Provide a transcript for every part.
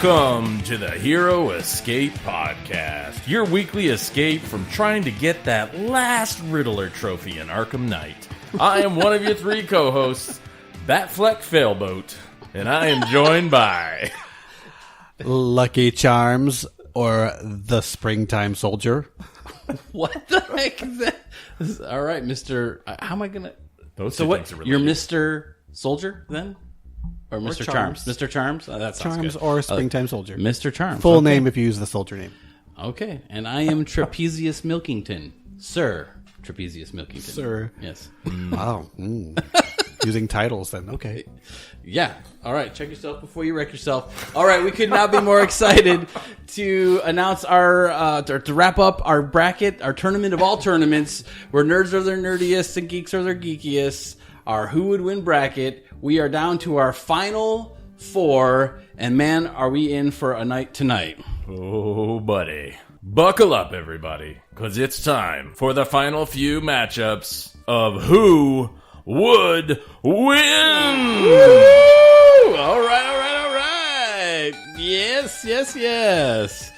Welcome to the Hero Escape Podcast, your weekly escape from trying to get that last Riddler trophy in Arkham Knight. I am one of your three co-hosts, Batfleck Failboat, and I am joined by... Lucky Charms, or the Springtime Soldier. What the heck is that? All right, Mr. How am I going to... Those So two what? things are You're related. Mr. Soldier, then? Or Mr. Charms? Mr. Charms? Oh, that sounds Charms good. or Springtime Soldier. Mr. Charms. Full okay. name if you use the soldier name. Okay, and I am Trapezius Milkington. Sir Trapezius Milkington. Sir. Yes. Wow. Using titles then. Okay. Yeah. All right. Check yourself before you wreck yourself. All right. We could not be more excited to announce our to wrap up our bracket, our tournament of all tournaments, where nerds are their nerdiest and geeks are their geekiest. Our who would win bracket. We are down to our final four, and man, are we in for a night tonight. Oh, buddy. Buckle up, everybody, because it's time for the final few matchups of Who Would Win! Woo! All right. Yes.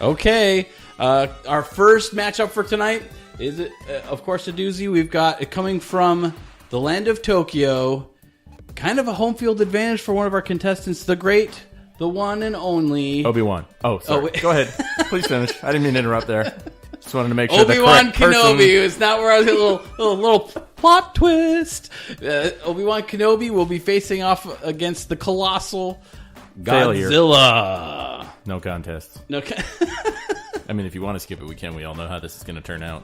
Okay. Our first matchup for tonight is, of course, a doozy. We've got it coming from the land of Tokyo. Kind of a home field advantage for one of our contestants, the great, the one and only... Obi-Wan. Oh, sorry. wait. Go ahead. Please finish. I didn't mean to interrupt there. Just wanted to make sure Obi-Wan the correct person... Kenobi is not where I was a little plot twist. Obi-Wan Kenobi will be facing off against the colossal Failure. Godzilla. No contest. No, I mean, if you want to skip it, we can. We all know how this is going to turn out.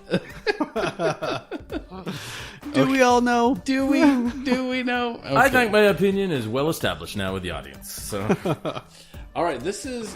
Do we all know? do we know? Okay. I think my opinion is well established now with the audience. So, All right, this is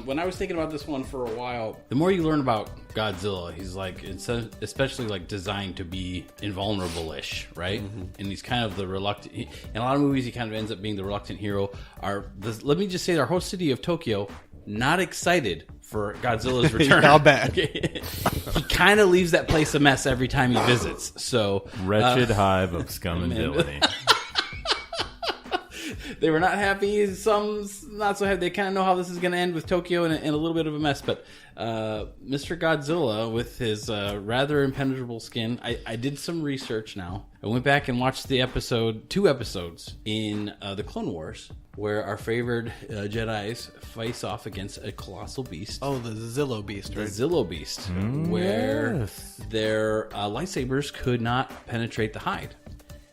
when I was thinking about this one for a while. The more you learn about Godzilla, he's like, it's especially like designed to be invulnerable-ish, right? Mm-hmm. And he's kind of the reluctant. In a lot of movies, he kind of ends up being the reluctant hero. Let me just say, our host city of Tokyo, not excited for Godzilla's return. How bad? He kind of leaves that place a mess every time he visits. So wretched hive of scum and villainy. They were not happy. Some not so happy. They kind of know how this is going to end with Tokyo in a little bit of a mess. But Mr. Godzilla, with his rather impenetrable skin, I did some research now. I went back and watched two episodes in the Clone Wars, where our favored Jedis face off against a colossal beast. Oh, the Zillo Beast, The right? Zillo Beast, where yes. their lightsabers could not penetrate the hide.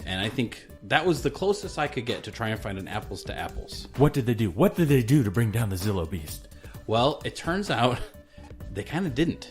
And I think that was the closest I could get to try and find an apples to apples. What did they do? What did they do to bring down the Zillo Beast? Well, it turns out they kind of didn't.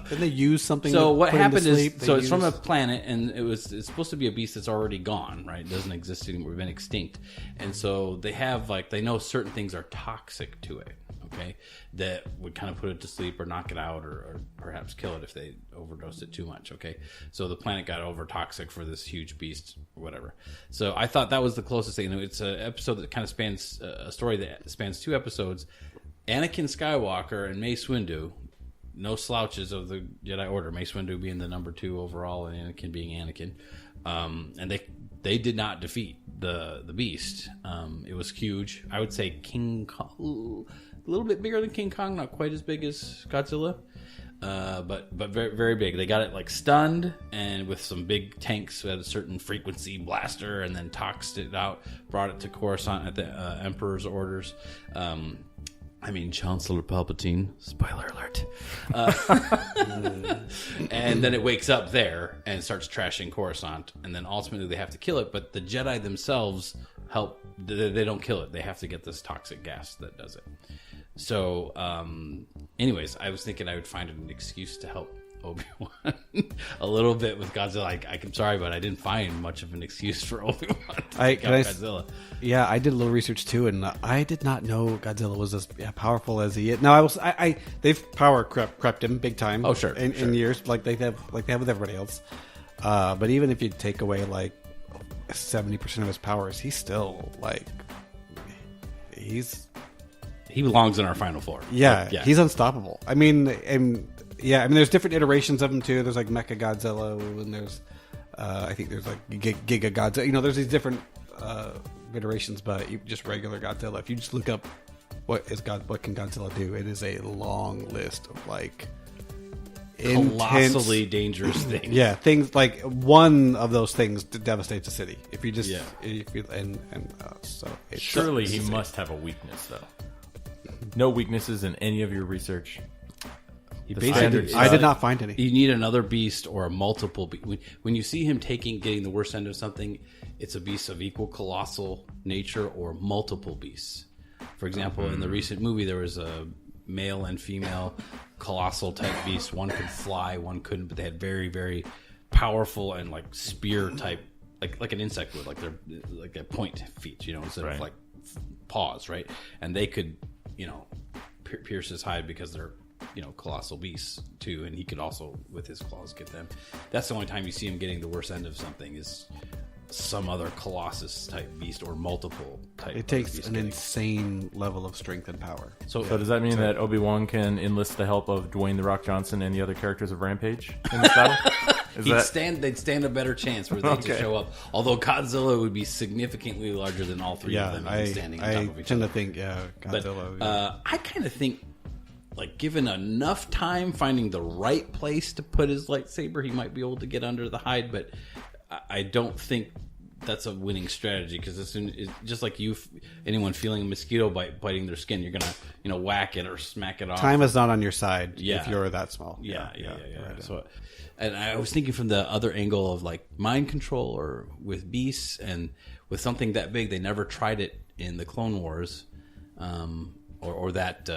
Didn't they use something So to what put him to happened is, sleep? it's from a planet, and it's supposed to be a beast that's already gone, right? It doesn't exist anymore. We've been extinct. And so they have, they know certain things are toxic to it, okay? That would kind of put it to sleep or knock it out or perhaps kill it if they overdosed it too much, okay? So the planet got over toxic for this huge beast or whatever. So I thought that was the closest thing. It's an episode that kind of spans, a story that spans two episodes. Anakin Skywalker and Mace Windu, no slouches of the Jedi Order. Mace Windu being the number 2 overall, and Anakin being Anakin. And they did not defeat the beast. It was huge. I would say King Kong, a little bit bigger than King Kong, not quite as big as Godzilla, but very, very big. They got it stunned, and with some big tanks at a certain frequency blaster, and then toxed it out, brought it to Coruscant at the Emperor's orders. Chancellor Palpatine. Spoiler alert. And then it wakes up there and starts trashing Coruscant. And then ultimately they have to kill it. But the Jedi themselves help. They don't kill it. They have to get this toxic gas that does it. So, anyways, I was thinking I would find an excuse to help Obi-Wan a little bit with Godzilla. I'm sorry, but I didn't find much of an excuse for Obi-Wan to take out Godzilla. Yeah, I did a little research too, and I did not know Godzilla was as powerful as he is. Now, they've power crept him big time. Oh, sure, in years, like they have with everybody else. But even if you take away 70% of his powers, he's still he belongs in our final four. Yeah, he's unstoppable. There's different iterations of him too. There's Mecha Godzilla, and there's I think there's Giga Godzilla. There's these different iterations, but just regular Godzilla. If you just look up what can Godzilla do, it is a long list of like colossally dangerous things. Yeah, things like one of those things devastates a city. If you just so it's surely he must have a weakness though. No weaknesses in any of your research. I did not find any. You need another beast or a multiple beast. When you see him getting the worst end of something, it's a beast of equal colossal nature or multiple beasts. For example, in the recent movie, there was a male and female colossal type beast. One could fly, one couldn't, but they had very, very powerful and like spear type, like an insect would, like they're like a point feet, instead of like paws, right? And they could, pierce his hide because they're colossal beasts too, and he could also with his claws get them. That's the only time you see him getting the worst end of something is some other colossus type beast or multiple type. It takes an insane level of strength and power. So does that mean that Obi-Wan can enlist the help of Dwayne "The Rock" Johnson and the other characters of Rampage in this battle? They'd stand a better chance for them to show up. Although Godzilla would be significantly larger than all three of them standing on top of each other. I tend to think, Godzilla. But, I kind of think, like, given enough time finding the right place to put his lightsaber, he might be able to get under the hide, but I don't think that's a winning strategy, because as soon as, just like anyone feeling a mosquito biting their skin, you're gonna whack it or smack it off. Time is not on your side if you're that small. Yeah. So, and I was thinking from the other angle of like mind control or with beasts, and with something that big, they never tried it in the Clone Wars, or that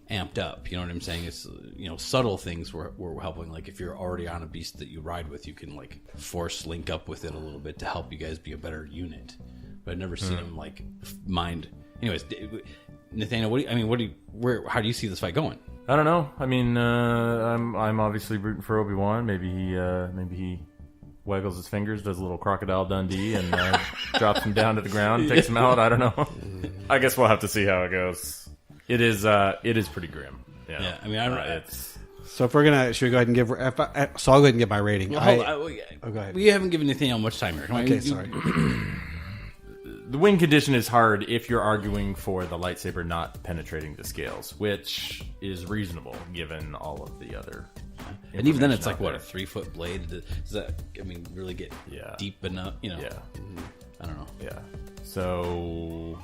amped up. You know what I'm saying? It's subtle things were helping. Like if you're already on a beast that you ride with, you can like force link up with it a little bit to help you guys be a better unit. But I've never seen him like mind. Anyways, Nathaniel, how do you see this fight going? I don't know. I mean, I'm obviously rooting for Obi-Wan. Maybe he waggles his fingers, does a little Crocodile Dundee, and drops him down to the ground, takes him out. I don't know. I guess we'll have to see how it goes. It is pretty grim. Yeah. I mean, I don't. It's So if we're gonna, should we go ahead and give? So I'll go ahead and get my rating. Well, go ahead. We haven't given Nathaniel much time here. Okay, sorry. the win condition is hard if you're arguing for the lightsaber not penetrating the scales, which is reasonable given all of the other. And even then, it's like, what, a 3-foot blade? Does that, really get deep enough? Yeah. I don't know. Yeah. So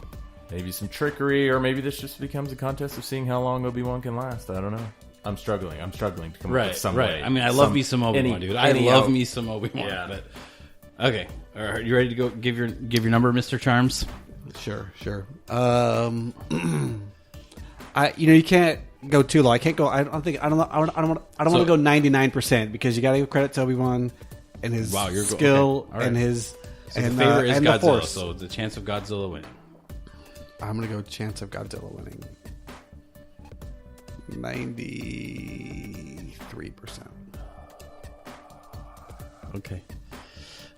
maybe some trickery, or maybe this just becomes a contest of seeing how long Obi-Wan can last. I don't know. I'm struggling to come up with some way. I mean, I love me some Obi-Wan, dude. I love me some Obi-Wan. Yeah. But okay, are you ready to go? Give your number, Mr. Charms. Sure. You can't go too low. I can't go. I don't want to go 99%, because you got to give credit to Obi-Wan and his skill and his. So and the favorite is and Godzilla. The Force. So the chance of Godzilla winning. I'm gonna go chance of Godzilla winning. 93%. Okay.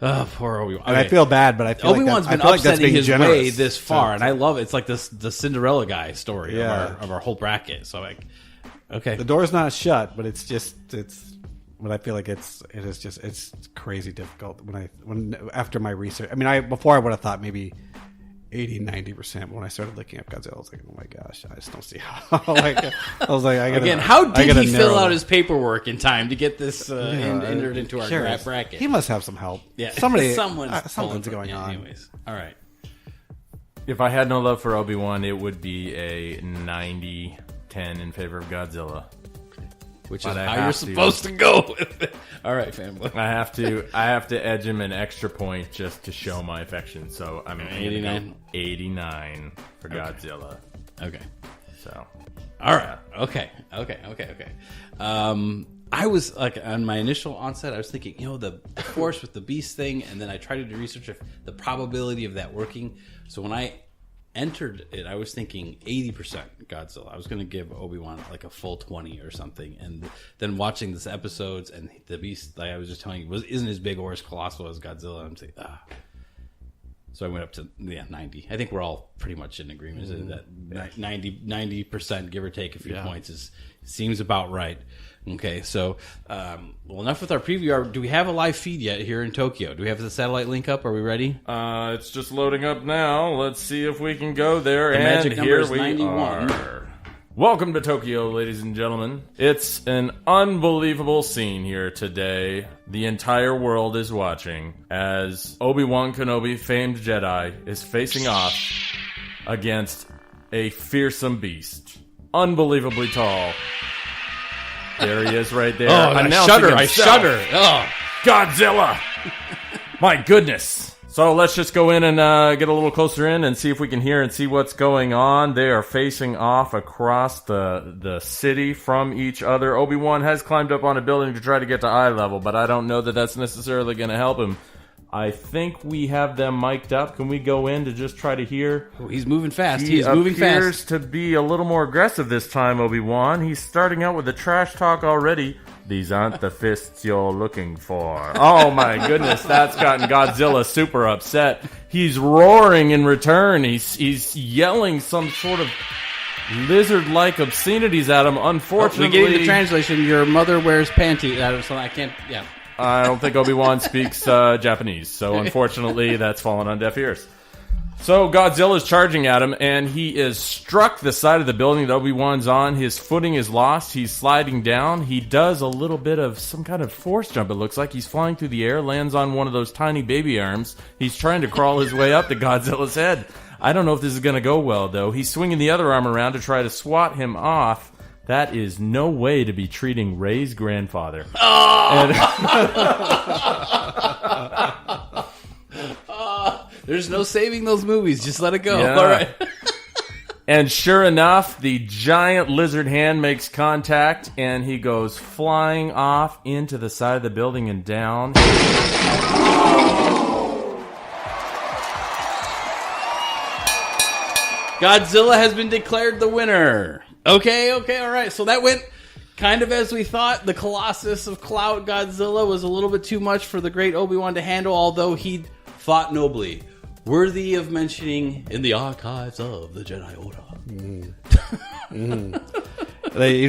Oh, poor Obi-Wan. And I feel bad, but I feel Obi-Wan's like been upsetting his generous. way this far, and I love it. It's like the Cinderella guy story of our whole bracket. So okay, the door's not shut, but it's. But I feel like it's crazy difficult when after my research. I mean, before I would have thought maybe 80-90%. But when I started looking up Godzilla, I was like, oh my gosh, I just don't see how. I was like, how did he fill out his paperwork in time to get this entered into our bracket? He must have some help. Yeah, something's going on. Anyways, all right. If I had no love for Obi-Wan, it would be a 90-10 in favor of Godzilla. Which is how you're supposed to go with it. All right, family. I have to edge him an extra point just to show my affection. So I'm 89 for Godzilla. Okay. So, all right. Okay. I was like, on my initial onset, I was thinking, the Force with the Beast thing, and then I tried to do research of the probability of that working. So when I entered it, I was thinking 80% Godzilla. I was going to give Obi-Wan like a full 20 or something, and then watching this episodes and the Beast, like I was just telling you, isn't as big or as colossal as Godzilla. I'm saying, So I went up to 90. I think we're all pretty much in agreement that 90%, give or take a few points, seems about right. Okay, so well, enough with our preview. Do we have a live feed yet here in Tokyo? Do we have the satellite link up? Are we ready? It's just loading up now. Let's see if we can go there. The and magic number here is we 91. are. Welcome to Tokyo, ladies and gentlemen. It's an unbelievable scene here today. The entire world is watching as Obi-Wan Kenobi, famed Jedi, is facing off against a fearsome beast. Unbelievably tall. There he is right there. Oh, I shudder. Oh, Godzilla! My goodness. So let's just go in and get a little closer in and see if we can hear and see what's going on. They are facing off across the city from each other. Obi-Wan has climbed up on a building to try to get to eye level, but I don't know that that's necessarily going to help him. I think we have them mic'd up. Can we go in to just try to hear? oh, he's moving fast. He He's moving appears fast. to be a little more aggressive this time, Obi-Wan. He's starting out with the trash talk already. These aren't the fists you're looking for. Oh my goodness, that's gotten Godzilla super upset. He's roaring in return. He's yelling some sort of lizard-like obscenities at him. Unfortunately, we gave the translation. Your mother wears panties. I can't. Yeah. I don't think Obi-Wan speaks Japanese, so unfortunately that's fallen on deaf ears. So Godzilla's charging at him, and he is struck the side of the building that Obi-Wan's on. His footing is lost. He's sliding down. He does a little bit of some kind of force jump, it looks like. He's flying through the air, lands on one of those tiny baby arms. He's trying to crawl his way up to Godzilla's head. I don't know if this is going to go well, though. He's swinging the other arm around to try to swat him off. That is no way to be treating Rey's grandfather. There's no saving those movies. Just let it go. Yeah. All right. And sure enough, the giant lizard hand makes contact, and he goes flying off into the side of the building and down. Godzilla has been declared the winner. Okay, all right. So that went kind of as we thought. The Colossus of Cloud Godzilla was a little bit too much for the great Obi-Wan to handle, although he fought nobly. Worthy of mentioning in the archives of the Jedi Order.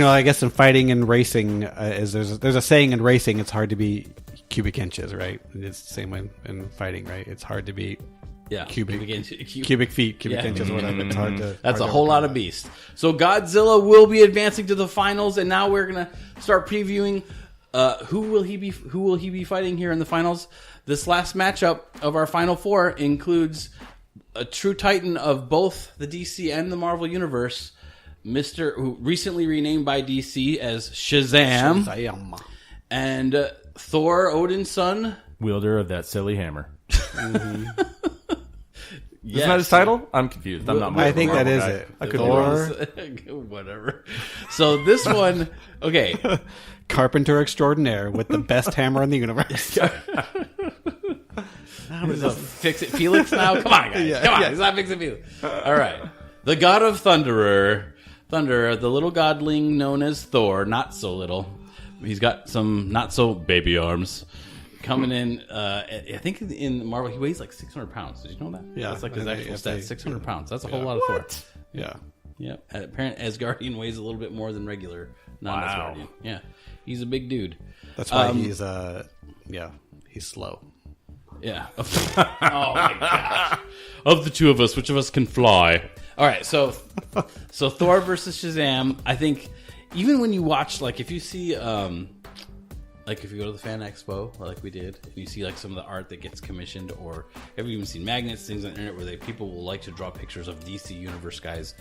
I guess in fighting and racing, there's a saying in racing, it's hard to beat cubic inches, right? It's the same way in fighting, right? It's hard to beat cubic feet, cubic inches, whatever. It's hard to. That's a whole lot of beast. So Godzilla will be advancing to the finals, and now we're gonna start previewing. Who will he be fighting here in the finals? This last matchup of our final four includes a true titan of both the DC and the Marvel universe, who recently renamed by DC as Shazam. And Thor, Odin's son, Wielder of that silly hammer. Yes. Isn't that his title? I'm confused. I'm not. I think that is guy. it. I could be wrong. Thor, whatever. So this one, okay. Carpenter extraordinaire with the best hammer in the universe. Fix it, Felix. Now, come on, guys. Come on, it's not fix it, Felix. All right, the God of Thunder, the little godling known as Thor. Not so little. He's got some not so baby arms. Coming in, I think in Marvel he weighs like 600 pounds. Did you know that? Yeah, that's like his actual stat. 600 pounds. That's a whole lot of Thor. Yeah. Yeah. Apparently, Asgardian weighs a little bit more than regular non-Asgardian. Yeah, he's a big dude. That's why he's he's slow. Yeah. Oh my gosh. Of the two of us, which of us can fly? All right. So Thor versus Shazam. I think even when you watch, like, if you see. Like if you go to the fan expo, like we did, and you see like some of the art that gets commissioned, or have you even seen magnets, things on the internet where people will like to draw pictures of DC Universe guys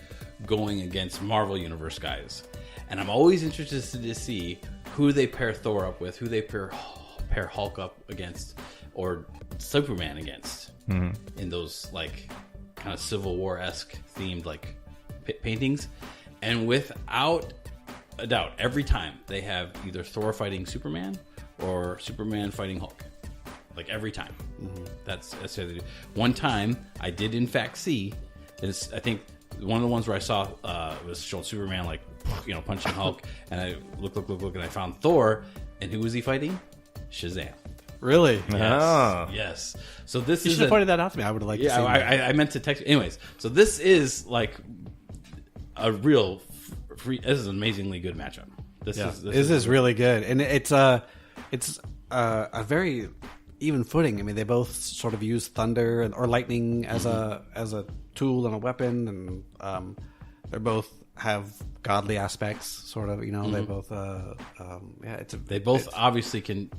going against Marvel Universe guys. And I'm always interested to see who they pair Thor up with, who they pair Hulk up against, or Superman against in those like kind of Civil War-esque themed like paintings. And without a doubt, every time they have either Thor fighting Superman or Superman fighting Hulk. Like every time. That's how they do. One time, I did in fact see, I think one of the ones where I saw was showed Superman like, punching Hulk, and I look, and I found Thor, and who was he fighting? Shazam. Really? Ah. Yes. So this You is should have pointed that out to me. I would have liked to see yeah. that. I meant to text. Anyways, so this is like a real free. This is an amazingly good matchup. This is really good, and it's a very even footing. I mean, they both sort of use thunder or lightning as a tool and a weapon, and they both have godly aspects. Sort of, They both They both obviously can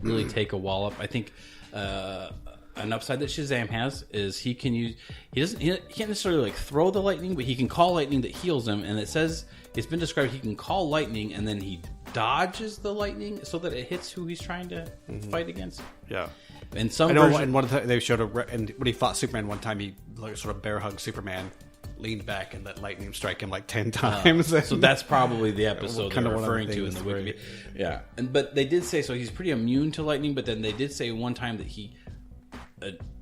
really take a wallop. I think an upside that Shazam has is he can't necessarily like throw the lightning, but he can call lightning that heals him. And it says it's been described he can call lightning and then he dodges the lightning so that it hits who he's trying to fight against. Yeah. And some I know. version, And one of they showed and when he fought Superman one time, he like sort of bear hugged Superman, leaned back, and let lightning strike him like 10 times. so that's probably the episode Kind they're of one of the referring to in things, the wiki. right? Yeah, but they did say so he's pretty immune to lightning. But then they did say one time that he,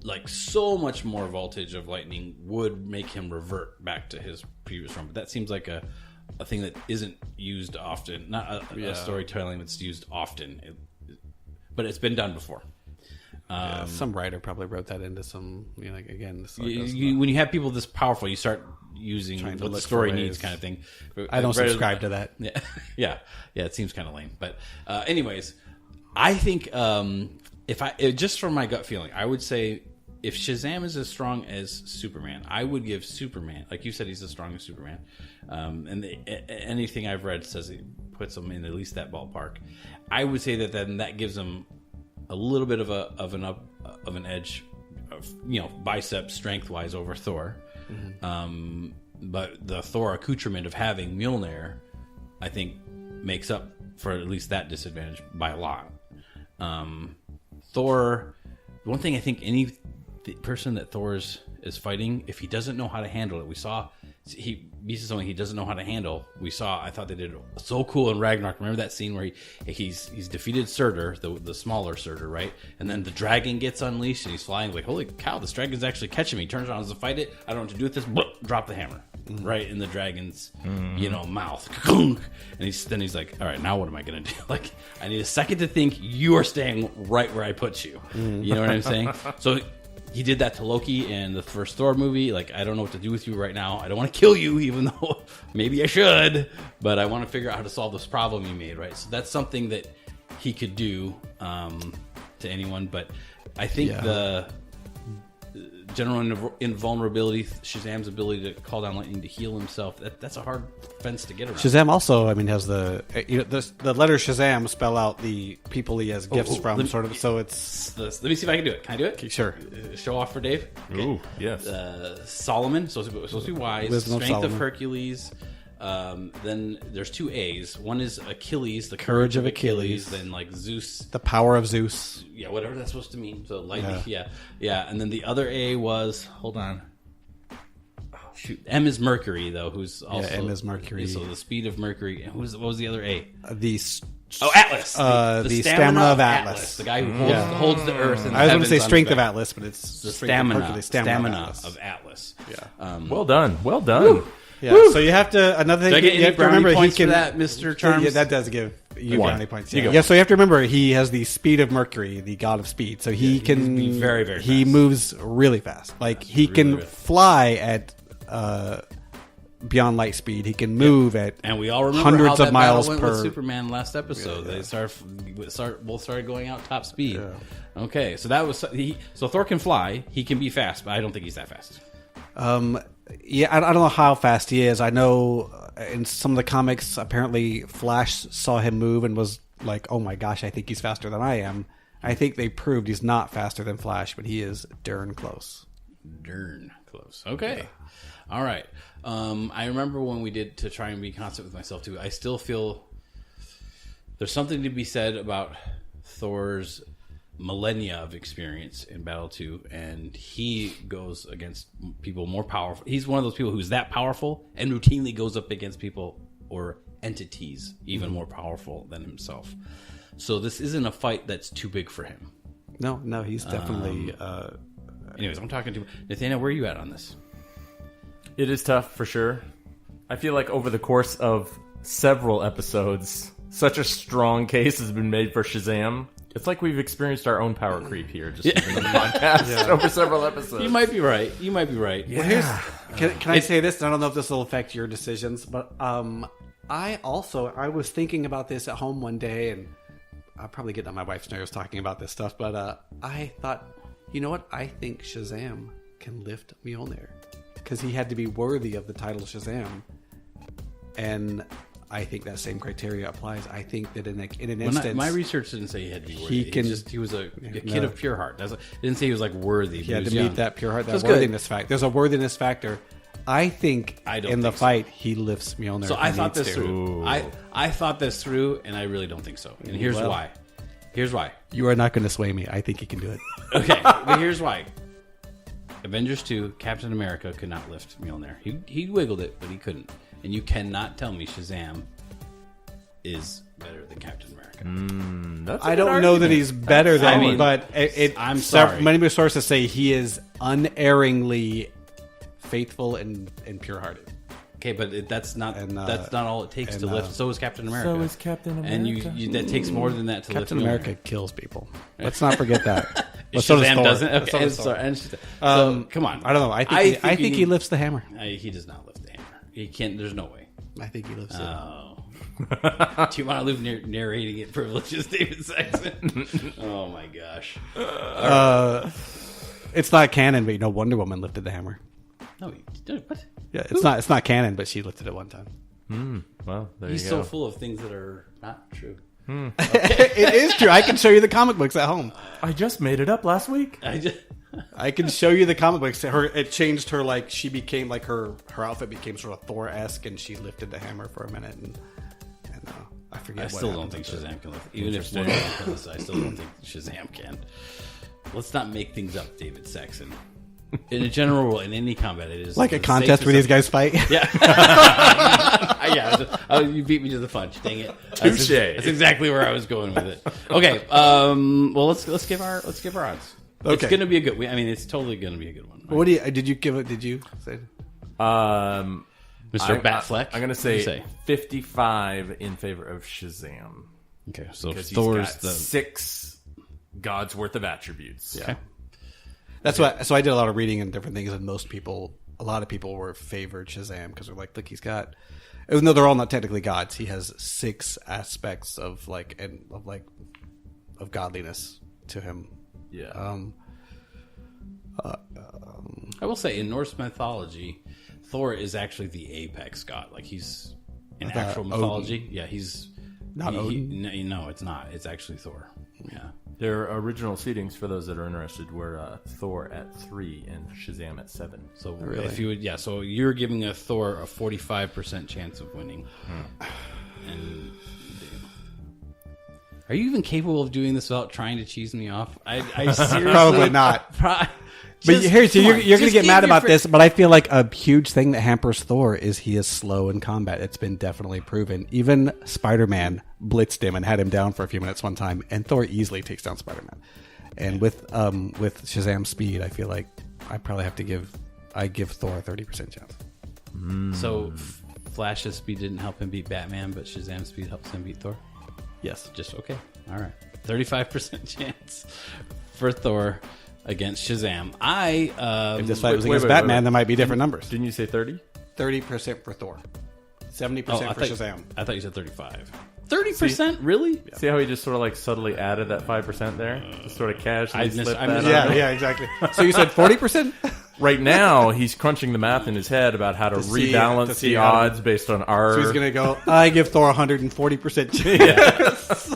like so much more voltage of lightning would make him revert back to his previous form. But that seems like a thing that isn't used often. Not a storytelling that's used often, but it's been done before. Some writer probably wrote that into some, like again. When you have people this powerful, you start using what the story needs, kind of thing. I don't subscribe to that. Yeah. It seems kind of lame. But anyways, I think just from my gut feeling, I would say if Shazam is as strong as Superman, I would give Superman, like you said, he's as strong as Superman. And anything I've read says it puts him in at least that ballpark. I would say that gives him a little bit of an edge, bicep strength wise over Thor. But the Thor accoutrement of having Mjolnir, I think, makes up for at least that disadvantage by a lot. Thor, one thing I think any person that Thor is fighting, if he doesn't know how to handle it, we saw he beats something he doesn't know how to handle. I thought they did it so cool in Ragnarok. Remember that scene where he's defeated Surtur, the smaller Surtur, right? And then the dragon gets unleashed and he's flying like, holy cow, this dragon's actually catching me. He turns around to fight it. I don't know what to do with this. Drop the hammer right in the dragon's mouth. And he's like, all right, now what am I going to do? Like, I need a second to think. You are staying right where I put you. You know what I'm saying? So he did that to Loki in the first Thor movie. Like, I don't know what to do with you right now. I don't want to kill you, even though maybe I should. But I want to figure out how to solve this problem you made, right? So that's something that he could do to anyone. But I think the general invulnerability, Shazam's ability to call down lightning to heal himself, that's a hard fence to get around. Shazam also, has the letter Shazam spell out the people he has gifts from, sort of. So it's. Let me see if I can do it. Can I do it? Sure. Show off for Dave. Okay. Ooh, yes. Solomon, supposed to be wise. Wisdom of Strength of Solomon. Hercules. Then there's two A's. One is Achilles, the courage of Achilles. Then like Zeus, The power of Zeus. yeah, whatever that's supposed to mean. So lightning, yeah. And then the other A was, hold on. Oh, shoot, M is Mercury though, who's also M is Mercury. So the speed of Mercury. And what was the other A? Atlas. The stamina of Atlas. The guy who holds the earth. And I was going going to say strength of Atlas, but it's The strength of stamina Hercules, of Atlas. Yeah. Well done. Well done. Yeah. So you have to another Do I thing get you any have to remember brownie he points can for that, Mr. Charms? Yeah, that does give you One. brownie points. You Yeah. go. Yeah. So you have to remember he has the speed of Mercury, the god of speed. So he can be very, very He fast. moves really fast. Like he really can fast. fly at beyond light speed. He can move at And we all remember hundreds how that of miles battle went per. with Superman last episode. They both started going out top speed. Yeah. Okay, so that was so Thor can fly. He can be fast, but I don't think he's that fast. Yeah, I don't know how fast he is. I know in some of the comics, apparently Flash saw him move and was like, "Oh my gosh, I think he's faster than I am." I think they proved he's not faster than Flash, but he is darn close. Darn close. Okay, all right. I remember when we did to try and be constant with myself too. I still feel there's something to be said about Thor's millennia of experience in Battle 2, and he goes against people more powerful. He's one of those people who's that powerful and routinely goes up against people or entities even more powerful than himself. So this isn't a fight that's too big for him. No, he's definitely. Anyways, I'm talking to Nathaniel. Where are you at on this? It is tough for sure. I feel like over the course of several episodes, such a strong case has been made for Shazam. It's like we've experienced our own power creep here, just in the podcast over several episodes. You might be right. You might be right. Yeah. Can I say this? I don't know if this will affect your decisions, but I was thinking about this at home one day, and I'll probably get on my wife's nerves talking about this stuff, but I thought, you know what? I think Shazam can lift Mjolnir because he had to be worthy of the title Shazam, and I think that same criteria applies. I think that in an instance, my research didn't say he had to be worthy. He was a kid of pure heart. It didn't say he was like worthy. He had to young. meet that pure heart, that worthiness factor. There's a worthiness factor. I think in the fight he lifts Mjolnir. So I thought this through. I thought this through, and I really don't think so. And here's why. Here's why. You are not going to sway me. I think he can do it. Okay, but here's why. Avengers 2, Captain America could not lift Mjolnir. He wiggled it, but he couldn't. And you cannot tell me Shazam is better than Captain America. I don't know that he's better than, but I'm sorry. Many sources say he is unerringly faithful and pure-hearted. Okay, but that's not all it takes to lift. So is Captain America. So is Captain America. And you that takes more than that to lift. Captain America kills people. Let's not forget that. But Shazam doesn't. Okay, so come on. I don't know. I think he lifts the hammer. He does not lift the hammer. He can't. There's no way. I think he lifts it. Do you want to live narrating it privileges, David Saxon? Oh my gosh. It's not canon, but Wonder Woman lifted the hammer. No, what? Yeah, it's not canon, but she lifted it one time. Well, there He's you go. so full of things that are not true. It is true. I can show you the comic books at home. I just made it up last week. I can show you the comic books. It changed her, like she became like her outfit became sort of Thor-esque, and she lifted the hammer for a minute, and I forget. I still don't think Shazam can lift. Even if Wonder Woman can lift, I still don't think Shazam can. Let's not make things up, David Saxon. In a general rule, in any combat, it is like a contest where these guys fight. Yeah, yeah. You beat me to the punch. Dang it! Touche. That's exactly where I was going with it. Okay. Well, let's give our odds. Okay. It's gonna be a good. I mean, it's totally gonna be a good one. Right? What did you give it? Did you say? Mr. Batfleck? I'm going to say 55 in favor of Shazam. Okay, so Because Thor's he's got 6 gods worth of attributes. Yeah. That's why. So I did a lot of reading and different things, and a lot of people were favored Shazam because they're like, look, he's got, even though they're all not technically gods, he has 6 aspects of godliness to him. Yeah. I will say, in Norse mythology, Thor is actually the apex god. Like, he's in actual mythology. Odin. Yeah, he's not Odin. No, it's not. It's actually Thor. Yeah. Their original seedings, for those that are interested, were Thor at 3 and Shazam at 7. So if you would, so you're giving a Thor a 45% chance of winning. And are you even capable of doing this without trying to cheese me off? I seriously Probably not. But you're going to get mad about this, but I feel like a huge thing that hampers Thor is he is slow in combat. It's been definitely proven. Even Spider-Man blitzed him and had him down for a few minutes one time, and Thor easily takes down Spider-Man. And with Shazam's speed, I feel like I probably have to give Thor a 30% chance. So Flash's speed didn't help him beat Batman, but Shazam's speed helps him beat Thor? Yes. Just okay. All right. 35% chance for Thor against Shazam. If this fight was against Batman, there might be different numbers. Didn't you say 30? 30% for Thor. 70% for Shazam. I thought you said 35. 30%? Really? See how he just sort of like subtly added that 5% there? Just sort of casually slipped that on. Yeah, exactly. So you said 40%? Right now, he's crunching the math in his head about how to rebalance the odds based on our... So he's going to go, I give Thor 140% chance.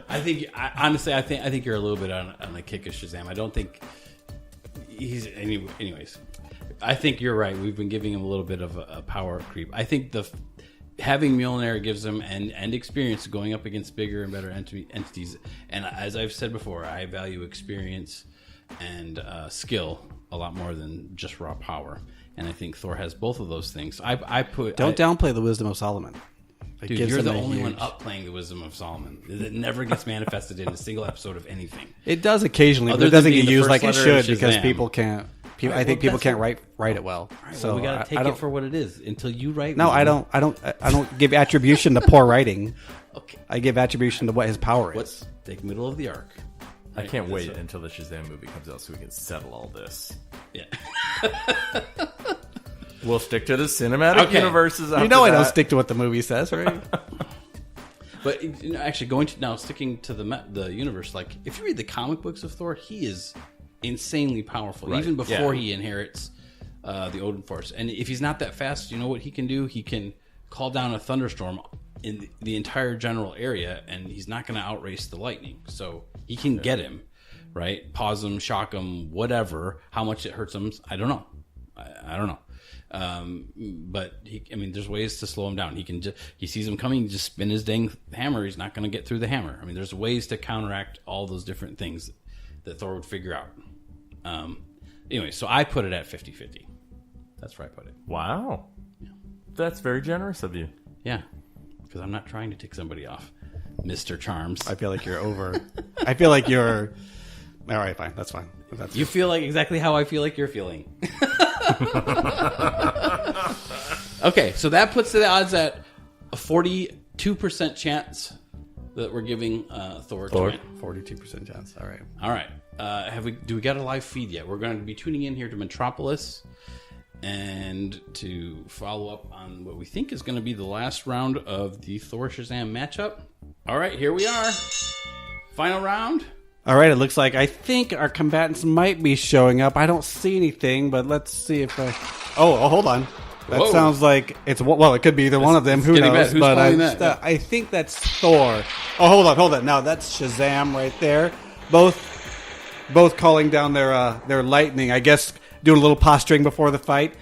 I think you're a little bit on the kick of Shazam. I don't think he's anyways. I think you're right. We've been giving him a little bit of a power creep. I think having Mjolnir gives him and experience going up against bigger and better entities. And as I've said before, I value experience and skill a lot more than just raw power. And I think Thor has both of those things. Don't downplay the wisdom of Solomon. Dude, you're the only one upplaying the wisdom of Solomon. It never gets manifested in a single episode of anything. It does occasionally, but it doesn't get used like it should because people can't. I think people can't write it well. Right, so we got to take it for what it is until you write. No, I don't give attribution to poor writing. Okay. I give attribution to what his power is. What's the middle of the arc? I can't wait until the Shazam movie comes out so we can settle all this. Yeah. We'll stick to the cinematic universes. You know I don't stick to what the movie says, right? But actually, sticking to the universe, like if you read the comic books of Thor, he is insanely powerful, Right. even before he inherits the Odin Force. And if he's not that fast, you know what he can do? He can call down a thunderstorm in the entire general area, and he's not going to outrace the lightning. So he can get him, right? Pause him, shock him, whatever. How much it hurts him, I don't know. I don't know. But there's ways to slow him down. He sees him coming, just spin his dang hammer. He's not going to get through the hammer. I mean, there's ways to counteract all those different things that Thor would figure out. Anyway, so I put it at 50-50. That's where I put it. Wow. That's very generous of you. Yeah, because I'm not trying to tick somebody off, Mr. Charms. I feel like you're over. I feel like you're. All right, fine. That's fine. You feel like exactly how I feel like you're feeling. Okay, so that puts the odds at a 42% chance that we're giving Thor to win. 42% chance. All right. All right. Do we got a live feed yet? We're going to be tuning in here to Metropolis and to follow up on what we think is going to be the last round of the Thor Shazam matchup. All right, here we are. Final round. All right, it looks like I think our combatants might be showing up. I don't see anything, but let's see if I... Oh, hold on. That Whoa. sounds like it's... Well, it could be either one of them. Who getting knows? bad. Who's But calling that? I think that's Thor. Oh, hold on. Now, that's Shazam right there. Both calling down their lightning. I guess doing a little posturing before the fight.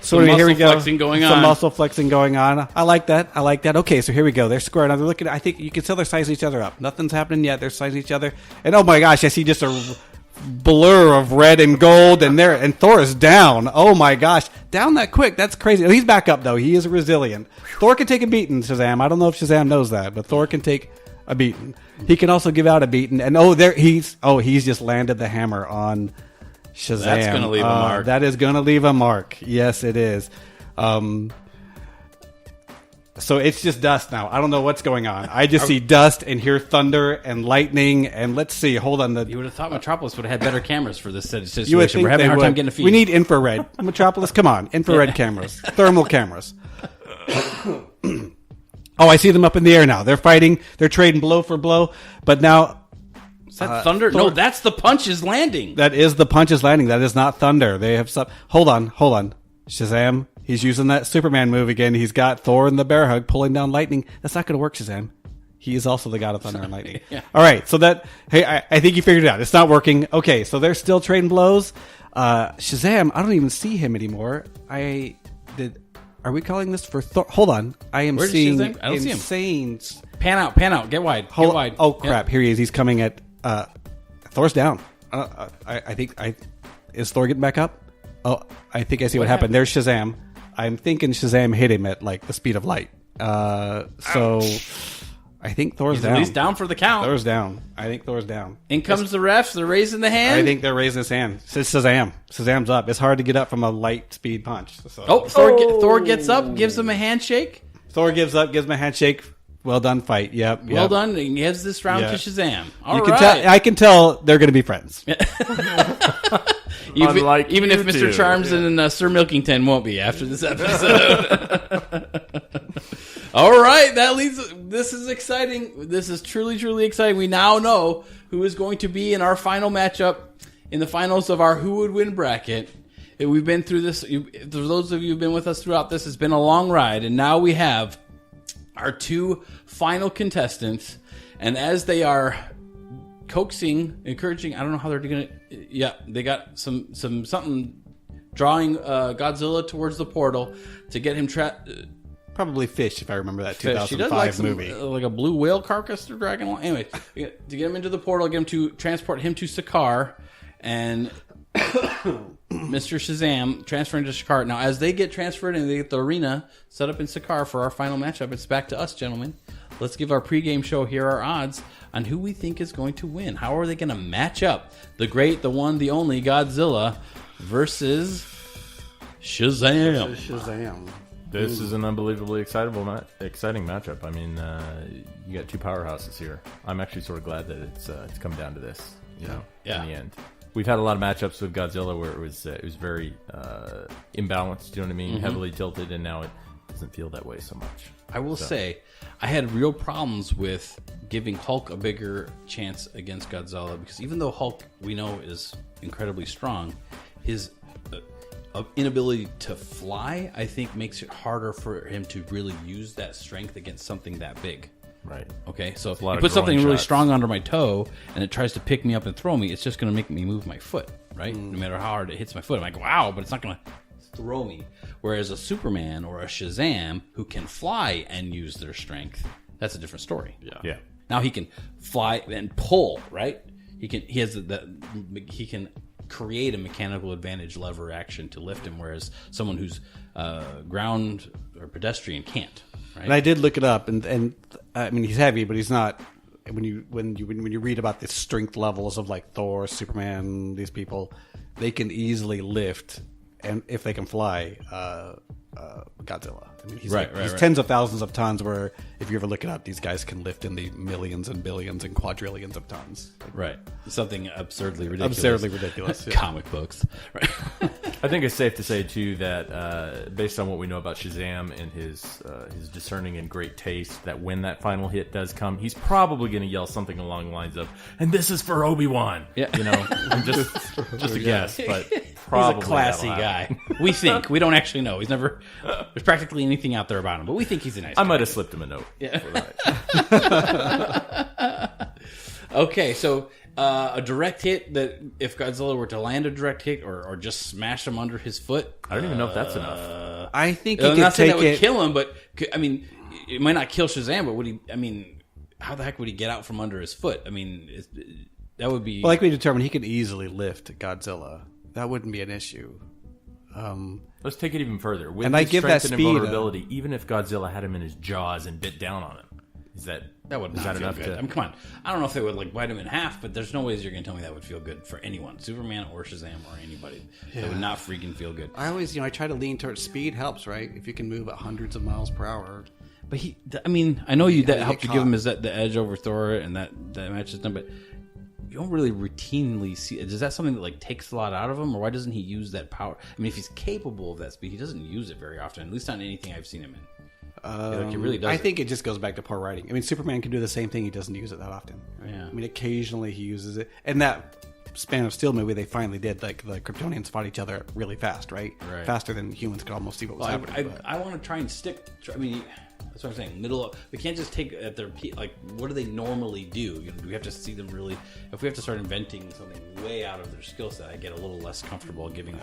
So Some here we muscle go. flexing going Some on. muscle flexing going on. I like that. Okay, so here we go. They're squaring up. They're looking. I think you can tell they're sizing each other up. Nothing's happening yet. They're sizing each other. And oh my gosh, I see just a blur of red and gold, and Thor is down. Oh my gosh, down that quick. That's crazy. He's back up though. He is resilient. Thor can take a beating. Shazam. I don't know if Shazam knows that, but Thor can take a beating. He can also give out a beating. And he's just landed the hammer on Shazam. That's going to leave a mark. That is going to leave a mark. Yes, it is. So it's just dust now. I don't know what's going on. I just see dust and hear thunder and lightning. And let's see. Hold on. You would have thought Metropolis would have had better cameras for this situation. You would think We're having a hard they time would. getting a feed. We need infrared. Metropolis, come on. Infrared cameras. Thermal cameras. Oh, I see them up in the air now. They're fighting. They're trading blow for blow. But now... Is that thunder? Thor- No, that's the punches landing. That is the punches landing. That is not thunder. They have some. Hold on. Shazam. He's using that Superman move again. He's got Thor and the bear hug pulling down lightning. That's not going to work, Shazam. He is also the god of thunder and lightning. Yeah. All right. So I think you figured it out. It's not working. Okay. So they're still trading blows. Shazam. I don't even see him anymore. Are we calling this for Thor? Hold on. I am Where's seeing Shazam? I don't see him. insane. Pan out. Get wide. Get wide. Oh crap! Here he is. He's coming at. Thor's down. I think is Thor getting back up? Oh, I think I see what happened. There's Shazam. I'm thinking Shazam hit him at like the speed of light. So I think Thor's He's down. at least down for the count. Thor's down. I think Thor's down. In comes the refs. They're raising the hand. I think they're raising his hand. Says Shazam. Shazam's up. It's hard to get up from a light speed punch. So. Oh, Thor gets up, gives him a handshake. Thor gives up, gives him a handshake. Well done, fight. Yep. Well done. And gives this round to Shazam. All you right. can tell. I can tell they're going to be friends. Unlike even you if Mr. two. Charms and Sir Milkington won't be after this episode. All right, this is exciting. This is truly, truly exciting. We now know who is going to be in our final matchup in the finals of our Who Would Win bracket. We've been through this. For those of you who've been with us throughout this, it's been a long ride, and now we have our two final contestants. And as they are coaxing, encouraging, I don't know how they're going to. Yeah, they got something drawing Godzilla towards the portal to get him trapped. Probably Fish, if I remember that She does 2005 like movie. like a blue whale carcass they're dragging along. Anyway, to get him into the portal, get him to transport him to Sakaar, and Mr. Shazam transferring to Sakaar. Now, as they get transferred and they get the arena set up in Sakaar for our final matchup, it's back to us, gentlemen. Let's give our pregame show here our odds on who we think is going to win. How are they going to match up the great, the one, the only Godzilla versus Shazam? Shazam. This is an unbelievably exciting matchup. I mean, you got two powerhouses here. I'm actually sort of glad that it's come down to this. You know, in the end, we've had a lot of matchups with Godzilla where it was very imbalanced. You know what I mean? Heavily tilted, and now it doesn't feel that way so much. I will say, I had real problems with giving Hulk a bigger chance against Godzilla because even though Hulk we know is incredibly strong, his inability to fly, I think, makes it harder for him to really use that strength against something that big. Right. Okay, so if you put something really strong under my toe and it tries to pick me up and throw me, it's just going to make me move my foot, right? No matter how hard it hits my foot. I'm like, wow, but it's not going to throw me. Whereas a Superman or a Shazam who can fly and use their strength, that's a different story. Yeah. Now he can fly and pull, right? He can create a mechanical advantage lever action to lift him, whereas someone who's ground or pedestrian can't. Right? And I did look it up, and I mean he's heavy, but he's not. When you read about the strength levels of like Thor, Superman, these people, they can easily lift, and if they can fly, Godzilla. I mean, he's he's tens of thousands of tons. Where if you ever look it up, these guys can lift in the millions and billions and quadrillions of tons. Right, something absurdly ridiculous. Absurdly ridiculous. Yeah. Comic books. Right. I think it's safe to say too that based on what we know about Shazam and his discerning and great taste, that when that final hit does come, he's probably going to yell something along the lines of, "And this is for Obi-Wan." Yeah, you know, just a guess, but probably he's a classy guy. We think we don't actually know. He's never. There's practically anything out there about him, but we think he's a nice guy. I might have slipped him a note. Yeah. Okay, so a direct hit that if Godzilla were to land a direct hit or just smash him under his foot. I don't even know if that's enough. I think I'm not saying that would kill him, but I mean, it might not kill Shazam, but would he? I mean, how the heck would he get out from under his foot? I mean, that would be. Well, like we determined, he could easily lift Godzilla. That wouldn't be an issue. Let's take it even further. With and I give that and speed invulnerability, even if Godzilla had him in his jaws and bit down on him, that would not feel good? I mean, come on. I don't know if they would like bite him in half, but there's no ways you're going to tell me that would feel good for anyone, Superman or Shazam or anybody. That would not freaking feel good. I always, I try to lean towards speed helps, right? If you can move at hundreds of miles per hour. But I know that helped you give him the edge over Thor, and that match is done, but you don't really routinely see. Is that something that like takes a lot out of him, or why doesn't he use that power? I mean, if he's capable of that speed, he doesn't use it very often. At least not anything I've seen him in. He really does. I think it just goes back to poor writing. I mean, Superman can do the same thing. He doesn't use it that often. Yeah. I mean, occasionally he uses it. And that Span of Steel movie, they finally did. Like the Kryptonians fought each other really fast, right? Faster than humans could almost see what was happening. I want to try and stick. I mean. That's what I'm saying. We can't just take at their like. What do they normally do? Do we have to see them really? If we have to start inventing something way out of their skill set, I get a little less comfortable giving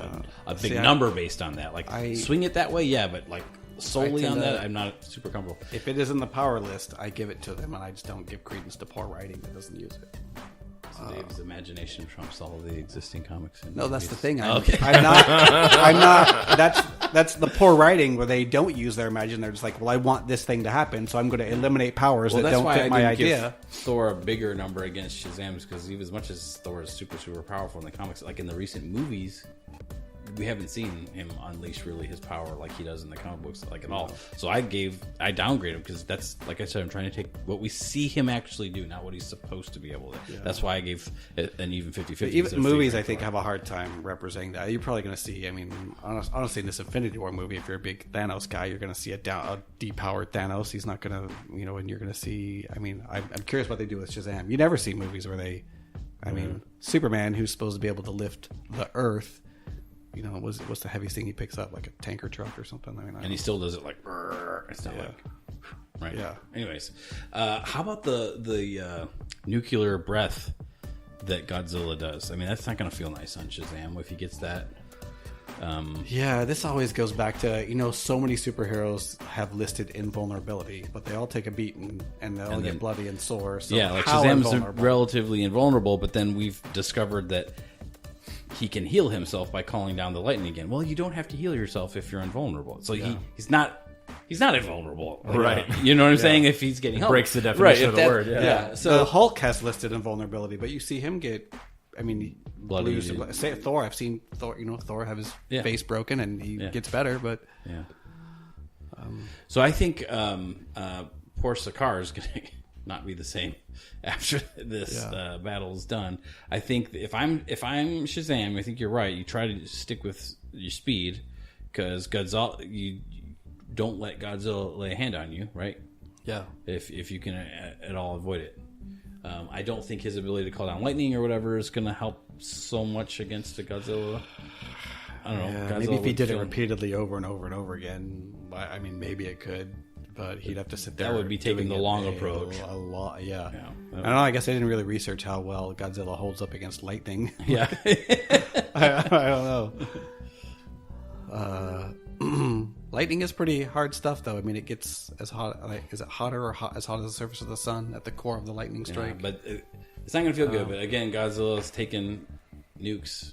a big number based on that. Like swing it that way, yeah, but like solely on that, I'm not super comfortable. If it is in the power list, I give it to them, and I just don't give credence to poor writing that doesn't use it. So Dave's imagination trumps all of the existing comics. No, that's the thing. I'm not. That's the poor writing where they don't use their imagination. They're just like, well, I want this thing to happen, so I'm going to eliminate powers that don't fit my idea. Thor a bigger number against Shazam's because even as much as Thor is super, super powerful in the comics, like in the recent movies, we haven't seen him unleash really his power like he does in the comic books, like at all. So I downgrade him because that's, like I said, I'm trying to take what we see him actually do, not what he's supposed to be able to. Yeah. That's why I gave an even 50-50. Even movies, I think, have a hard time representing that. You're probably going to see, I mean, honestly, in this Infinity War movie, if you're a big Thanos guy, you're going to see a depowered Thanos. He's not going to, and you're going to see, I mean, I'm curious what they do with Shazam. You never see movies where they, I mean, Superman, who's supposed to be able to lift the Earth, what's the heaviest thing he picks up, like a tanker truck or something? I mean, and he still does it like, it's not like, right? Yeah. Anyways, how about the nuclear breath that Godzilla does? I mean, that's not going to feel nice on Shazam if he gets that. Yeah, this always goes back to, so many superheroes have listed invulnerability, but they all take a beating and they all get bloody and sore. So yeah, like Shazam's relatively invulnerable, but then we've discovered that he can heal himself by calling down the lightning again. Well, you don't have to heal yourself if you're invulnerable. So he's not invulnerable, right? You know what I'm saying? If he's getting help, breaks the definition of the word. Yeah. So the Hulk has listed invulnerability, but you see him get, I mean, bloody. Say Thor. I've seen Thor. Thor have his face broken and he gets better, but So I think poor Sakaar is going to not be the same after this battle is done. I think if I'm Shazam, I think you're right. You try to stick with your speed because Godzilla, you don't let Godzilla lay a hand on you, right? Yeah. If you can at all avoid it. I don't think his ability to call down lightning or whatever is going to help so much against a Godzilla. I don't know. Yeah, maybe if he did it repeatedly over and over and over again, I mean, maybe it could, but he'd have to sit there. That would be taking the long approach. A lot, yeah. I don't know. I guess I didn't really research how well Godzilla holds up against lightning. Yeah. I don't know. Lightning is pretty hard stuff, though. I mean, it gets as hot. Like, is it hotter or as hot as the surface of the sun at the core of the lightning strike? Yeah, but it's not going to feel good. But again, Godzilla's taken nukes,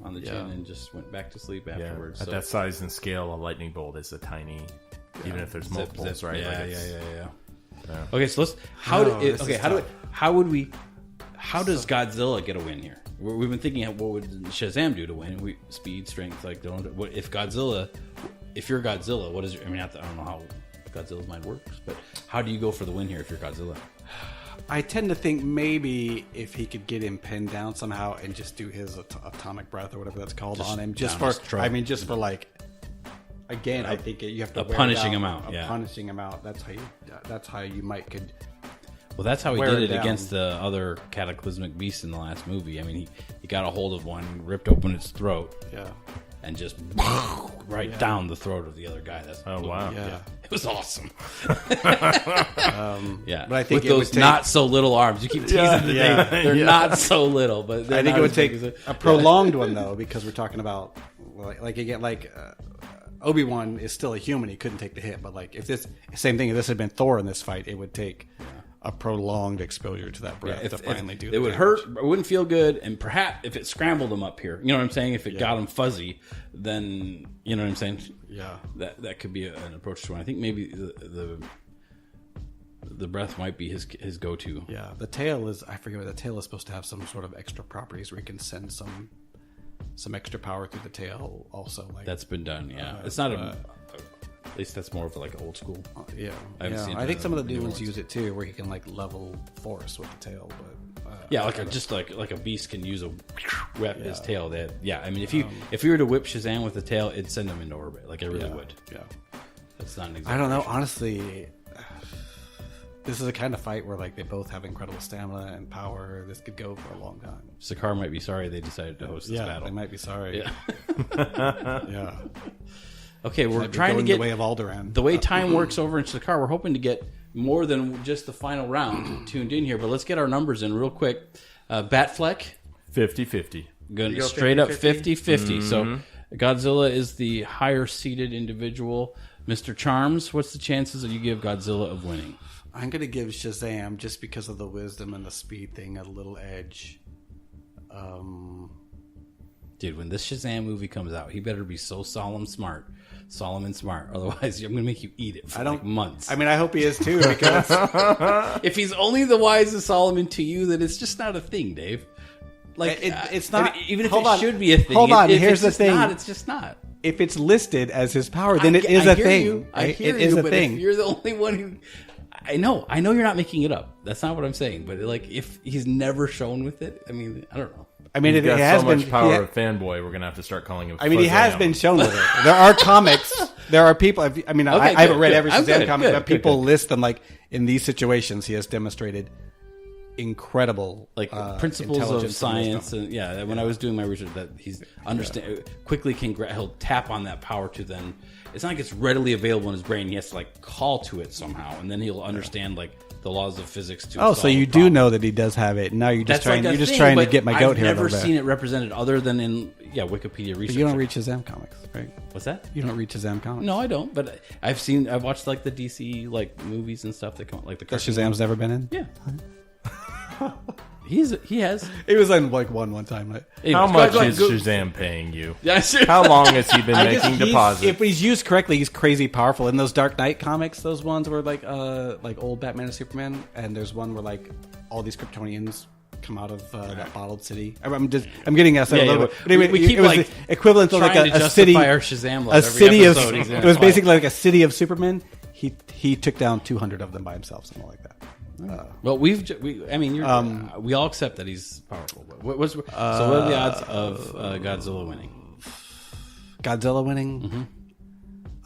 on the chin and just went back to sleep afterwards. At that size and scale, a lightning bolt is a tiny, even if there's multiples, right? Yeah. Okay, so let's. How does Godzilla get a win here? We've been thinking, what would Shazam do to win? Speed, strength, like what if Godzilla? If you're Godzilla, what is? I don't know how Godzilla's mind works, but how do you go for the win here if you're Godzilla? I tend to think maybe if he could get him pinned down somehow and just do his atomic breath or whatever that's called on him, just for like. Again, I think you have to punishing him out. Punishing him out. That's how you might could. Well, that's how he did it against the other cataclysmic beast in the last movie. I mean, he got a hold of one, ripped open its throat, and just down the throat of the other guy. Wow! Yeah. It was awesome. But I think with those not so little arms, you keep teasing they're not so little, but I think it would take a prolonged one though, because we're talking about Obi-Wan is still a human; he couldn't take the hit. But if this had been Thor in this fight, it would take a prolonged exposure to that breath to finally do. It would hurt. It wouldn't feel good, and perhaps if it scrambled him up here, you know what I'm saying? If it got him fuzzy, then you know what I'm saying? Yeah, that could be an approach to one. I think maybe the breath might be his go-to. Yeah, the tail is. I forget what the tail is supposed to have some sort of extra properties where he can send some extra power through the tail. Also, that's been done. Yeah, it's not at least that's more of old school. I think some of the new ones use it too, where he can level force with the tail. But just like a beast can use his tail. That I mean, if you were to whip Shazam with the tail, it'd send him into orbit. It really would. Yeah, that's not an example. I don't know. Honestly, this is a kind of fight where they both have incredible stamina and power. This could go for a long time. Sakaar might be sorry they decided to host this battle. They might be sorry. Yeah. Yeah. Okay, we're trying to get the way of Alderaan. The way time works over in Sakaar, we're hoping to get more than just the final round tuned in here. But let's get our numbers in real quick. Batfleck, 50-50. Going straight 50-50? Up 50-50. Mm-hmm. So Godzilla is the higher seeded individual. Mr. Charms, what's the chances that you give Godzilla of winning? I'm going to give Shazam, just because of the wisdom and the speed thing, a little edge. Dude, when this Shazam movie comes out, he better be so solemn and smart. Otherwise, I'm going to make you eat it for months. I mean, I hope he is too, because if he's only the wise and Solomon to you, then it's just not a thing, Dave. It's not. Even if it should be a thing. Hold on, here's the thing. It's just not. If it's listed as his power, then it is a thing. I hear it is a but thing. If you're the only one who... I know you're not making it up. That's not what I'm saying. But if he's never shown with it, I mean, I don't know. I mean, He's it got has so been much power of fanboy. We're gonna have to start calling him. I mean, he has been shown with it. There are comics. There are people. I mean, I haven't read every Shazam comic, but people list them in these situations. He has demonstrated incredible principles of science, and when I was doing my research, that he's quickly he'll tap on that power to then. It's not like it's readily available in his brain. He has to call to it somehow, and then he'll understand the laws of physics to so you do know that he does have it. Now you're just trying to get my goat here. I've never seen it represented other than in Wikipedia research. But you don't read Shazam comics, right? What's that? You don't read Shazam comics? No, I don't. But I've watched the DC movies and stuff that come out, the Shazam's never been in. Yeah. He has. He was in one time. How much is Shazam paying you? How long has he been making deposits? If he's used correctly, he's crazy powerful. In those Dark Knight comics, those ones were like old Batman and Superman, and there's one where all these Kryptonians come out of that bottled city. I'm getting us a little bit. But anyway, we keep it was like the equivalent to like trying to a city, justify our Shazam love a every city of. episode he's in It was a fight. basically like a city of Supermen. He took down 200 of them by himself, something like that. Well, we all accept that he's powerful. But so what are the odds of Godzilla winning? Godzilla winning? Mm-hmm.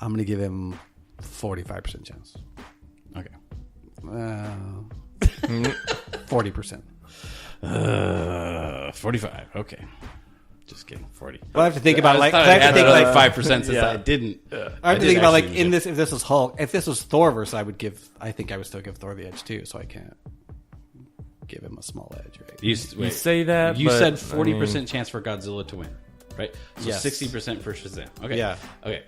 I'm going to give him 45% chance. Okay. 40%. 45. Okay. Just kidding. 40. Well, I have to think about I have to think like 5% since I didn't. I have to think about like in this. If this was Hulk, if this was Thor versus, I think I would still give Thor the edge too. So I can't give him a small edge, right? You say that You but, said 40% chance for Godzilla to win, right? So Yes. 60% for Shazam. Okay. Yeah. Okay.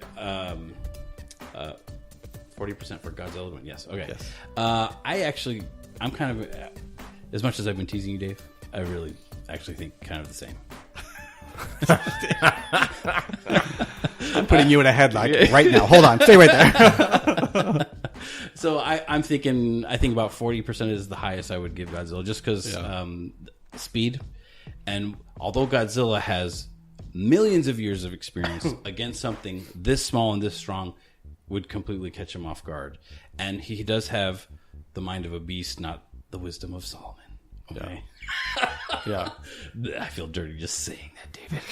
40% for Godzilla to win. Yes. Okay. Yes. I'm kind of, as much as I've been teasing you, Dave, I really actually think kind of the same. I'm putting you in a headlock right now. Hold on, stay right there. So I think about 40% is the highest I would give Godzilla, just because speed, and although Godzilla has millions of years of experience against something this small and this strong, would completely catch him off guard, and he does have the mind of a beast, not the wisdom of Solomon. Okay. Yeah, I feel dirty just saying that, David.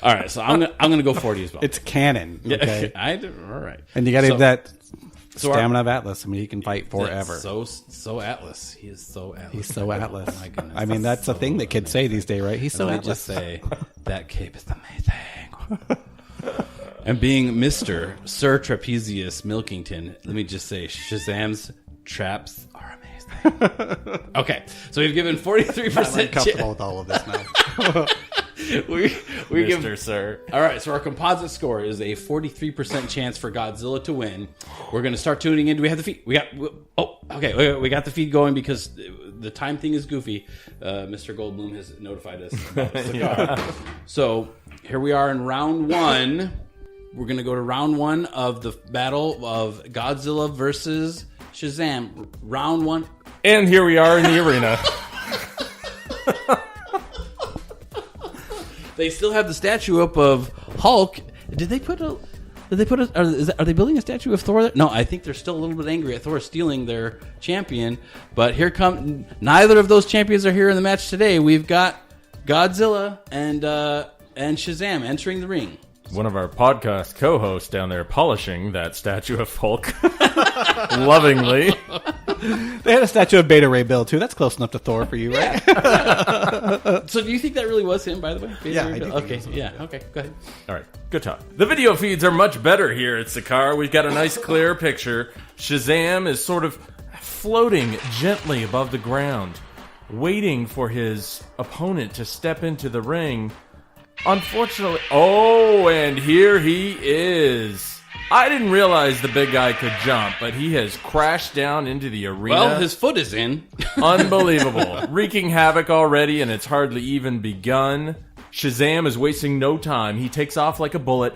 All right, so I'm gonna go 40 as well. it's canon. Okay, All right, and you got to So- have that so our- stamina of Atlas. I mean, he can fight forever. So Atlas. He is so Atlas. He's so Atlas. My goodness. I mean, that's a thing that kids say these days, right? He's so Let me Atlas. just say that cape is amazing. And being Mr. Sir Trapezius Milkington, let me just say Shazam's traps are amazing. Okay, so we've given 43% I'm comfortable with all of this now. we Mr. give. Sir. All right, so our composite score is a 43% chance for Godzilla to win. We're going to start tuning in. Do we have the feed? We got the feed going because the time thing is goofy. Mr. Goldblum has notified us about the cigar. So here we are in round one. We're going to go to round one of the battle of Godzilla versus Shazam. Round one. And here we are in the arena. They still have the statue up of Hulk. Are they building a statue of Thor there? No, I think they're still a little bit angry at Thor stealing their champion. But neither of those champions are here in the match today. We've got Godzilla and Shazam entering the ring. One of our podcast co-hosts down there polishing that statue of Hulk lovingly. They had a statue of Beta Ray Bill too. That's close enough to Thor for you, right? So do you think that really was him, by the way? Yeah, I do think Okay, it was. yeah, okay, go ahead. All right, good talk. The video feeds are much better here at Sakar. We've got a nice clear picture. Shazam is sort of floating gently above the ground, waiting for his opponent to step into the ring. Unfortunately, and here he is. I didn't realize the big guy could jump, but he has crashed down into the arena. Well, his foot is in. Unbelievable. Wreaking havoc already, and it's hardly even begun. Shazam is wasting no time. He takes off like a bullet,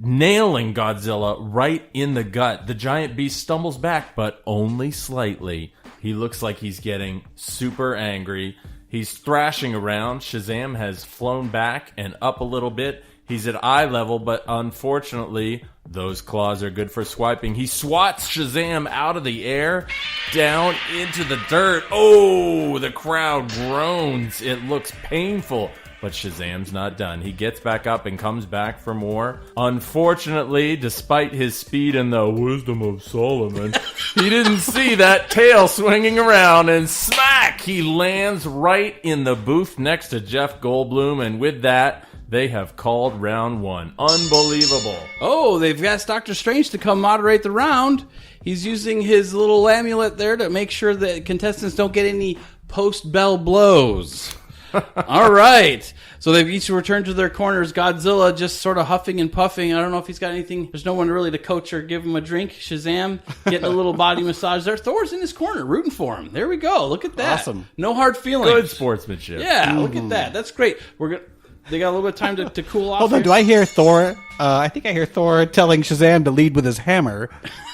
nailing Godzilla right in the gut. The giant beast stumbles back, but only slightly. He looks like he's getting super angry. He's thrashing around. Shazam has flown back and up a little bit. He's at eye level, but unfortunately, those claws are good for swiping. He swats Shazam out of the air, down into the dirt. Oh, the crowd groans. It looks painful, but Shazam's not done. He gets back up and comes back for more. Unfortunately, despite his speed and the wisdom of Solomon, he didn't see that tail swinging around, and smack! He lands right in the booth next to Jeff Goldblum, and with that, they have called round one. Unbelievable. Oh, they've asked Dr. Strange to come moderate the round. He's using his little amulet there to make sure that contestants don't get any post-bell blows. All right. So they've each returned to their corners. Godzilla just sort of huffing and puffing. I don't know if he's got anything. There's no one really to coach or give him a drink. Shazam getting a little body massage there. Thor's in his corner rooting for him. There we go. Look at that. Awesome. No hard feelings. Good sportsmanship. Yeah, look at that. That's great. They got a little bit of time to cool off. Hold on, here. do I hear Thor? I think I hear Thor telling Shazam to lead with his hammer.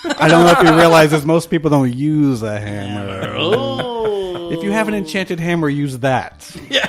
I don't know if he realizes most people don't use a hammer. Oh. If you have an enchanted hammer, use that. Yeah.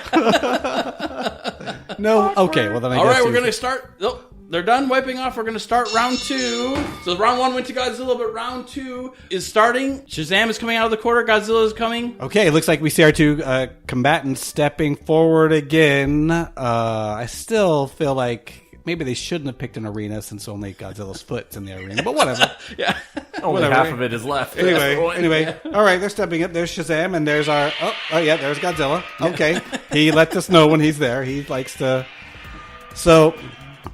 No? Okay, well then I guess All right, we're use going to it. start. Oh, they're done wiping off. We're going to start round 2. So round 1 went to Godzilla, but round 2 is starting. Shazam is coming out of the corner. Godzilla is coming. Okay, it looks like we see our two combatants stepping forward again. I still feel like maybe they shouldn't have picked an arena since only Godzilla's foot's in the arena, but whatever. Yeah. Only Whatever. half of it is left. That's the point. Anyway, all right, they're stepping up. There's Shazam, and there's our... Oh, yeah, there's Godzilla. Okay, he lets us know when he's there. He likes to... So,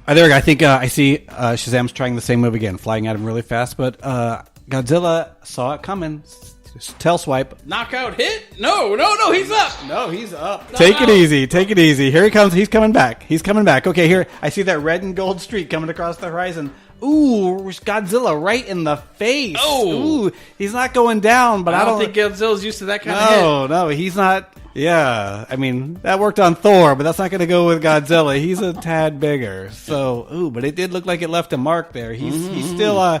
there we go. I think I see Shazam's trying the same move again, flying at him really fast, but Godzilla saw it coming. Tail swipe. Knockout hit? No, he's up. No, he's up. No, Take it no. easy. Take it easy. Here he comes. He's coming back. He's coming back. Okay, here. I see that red and gold streak coming across the horizon. Ooh, Godzilla right in the face. Oh. Ooh, he's not going down, but I don't think Godzilla's used to that kind of hit. No, he's not. Yeah, I mean, that worked on Thor, but that's not going to go with Godzilla. He's a tad bigger. So, but it did look like it left a mark there. He's still,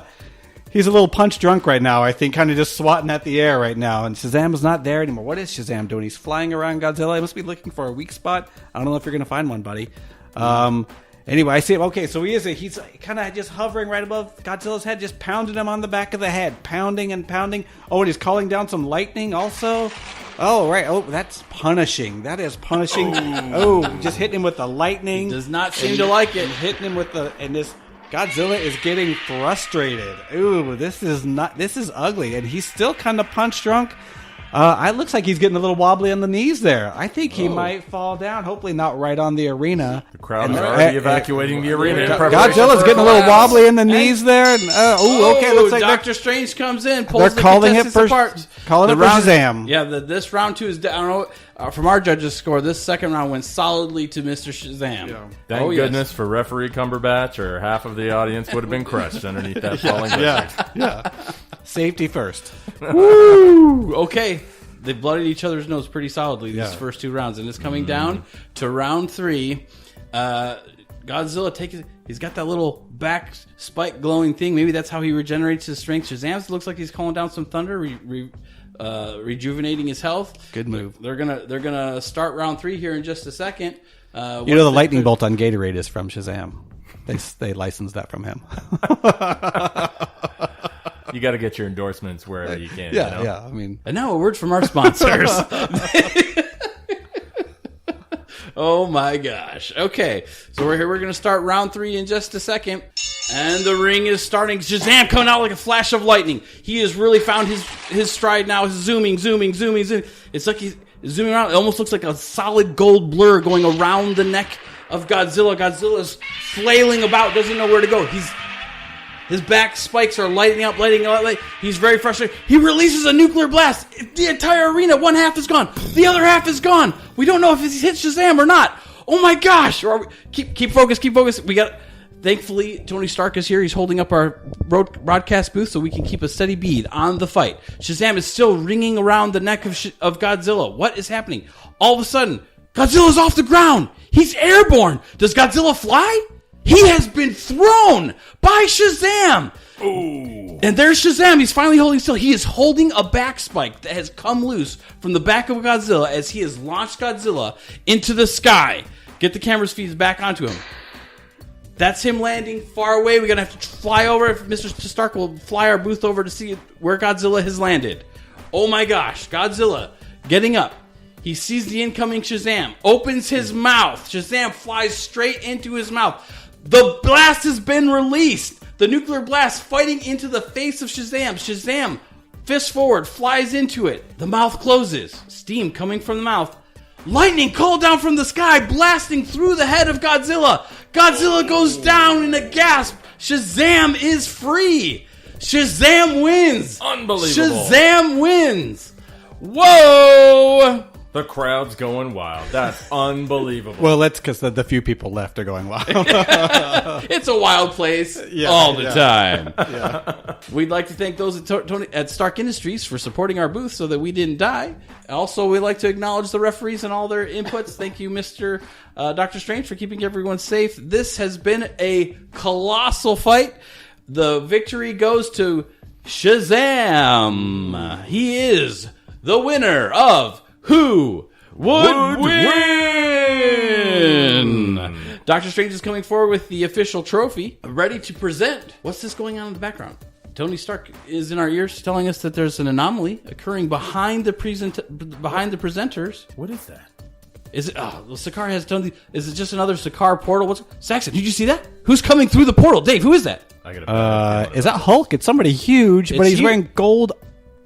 he's a little punch drunk right now, I think, kind of just swatting at the air right now. And Shazam is not there anymore. What is Shazam doing? He's flying around Godzilla. He must be looking for a weak spot. I don't know if you're going to find one, buddy. Anyway, I see him. Okay, so he's kind of just hovering right above Godzilla's head, just pounding him on the back of the head. Pounding and pounding. Oh, and he's calling down some lightning also. Oh, right. Oh, that's punishing. That is punishing. Oh, just hitting him with the lightning. Does not seem to like it. Hitting him with the... And this... Godzilla is getting frustrated. Ooh, this is ugly. And he's still kind of punch drunk. It looks like he's getting a little wobbly on the knees there. I think he might fall down. Hopefully not right on the arena. The crowd is already evacuating the arena. in preparation Godzilla's for getting a little collapse. wobbly in the knees there. And, okay. Looks like Doctor Strange comes in, they're pulls the calling it contestants for apart. calling it for Shazam. Yeah, this round 2 is. I don't know. From our judges' score, this second round went solidly to Mr. Shazam. Yeah. Thank yes. goodness for referee Cumberbatch, or half of the audience would have been crushed underneath that falling building. Yeah. Safety first. Woo! Okay. They bloodied each other's nose pretty solidly these first 2 rounds. And it's coming down to round 3. Godzilla he's got that little back spike glowing thing. Maybe that's how he regenerates his strength. Shazam looks like he's calling down some thunder, rejuvenating his health. Good move. They're gonna start round 3 here in just a second. The lightning bolt on Gatorade is from Shazam. They licensed that from him. You got to get your endorsements wherever you can. Yeah, you know? I mean, And now a word from our sponsors. Oh my gosh. Okay, so we're here. We're going to start round 3 in just a second. And the ring is starting. Shazam coming out like a flash of lightning. He has really found his stride now. He's zooming. It's like he's zooming around. It almost looks like a solid gold blur going around the neck of Godzilla. Godzilla's flailing about, doesn't know where to go. His back spikes are lighting up. He's very frustrated. He releases a nuclear blast. The entire arena, one half is gone. The other half is gone. We don't know if he's hit Shazam or not. Oh my gosh. Keep focus. Thankfully, Tony Stark is here. He's holding up our broadcast booth so we can keep a steady bead on the fight. Shazam is still ringing around the neck of Godzilla. What is happening? All of a sudden, Godzilla's off the ground. He's airborne. Does Godzilla fly? He has been thrown by Shazam. Ooh. And there's Shazam. He's finally holding still. He is holding a back spike that has come loose from the back of Godzilla as he has launched Godzilla into the sky. Get the camera's feeds back onto him. That's him landing far away. We're going to have to fly over. If Mr. Stark will fly our booth over to see where Godzilla has landed. Oh my gosh. Godzilla getting up. He sees the incoming Shazam. Opens his mouth. Shazam flies straight into his mouth. The blast has been released. The nuclear blast fighting into the face of Shazam. Shazam, fist forward, flies into it. The mouth closes. Steam coming from the mouth. Lightning called down from the sky, blasting through the head of Godzilla. Godzilla goes down in a gasp. Shazam is free. Shazam wins. Unbelievable. Shazam wins. Whoa. The crowd's going wild. That's unbelievable. well, that's because the few people left are going wild. It's a wild place all the time. We'd like to thank those at Stark Industries for supporting our booth so that we didn't die. Also, we'd like to acknowledge the referees and all their inputs. Thank you, Mr. Dr. Strange, for keeping everyone safe. This has been a colossal fight. The victory goes to Shazam. He is the winner of Who would win? Doctor Strange is coming forward with the official trophy, ready to present. What's this going on in the background? Tony Stark is in our ears telling us that there's an anomaly occurring behind the presenters. What is that? Is it? Oh, well, Sakaar has done. Is it just another Sakaar portal? Saxon? Did you see that? Who's coming through the portal? Dave, who is that? I gotta is that Hulk? It's somebody huge, but he's wearing gold.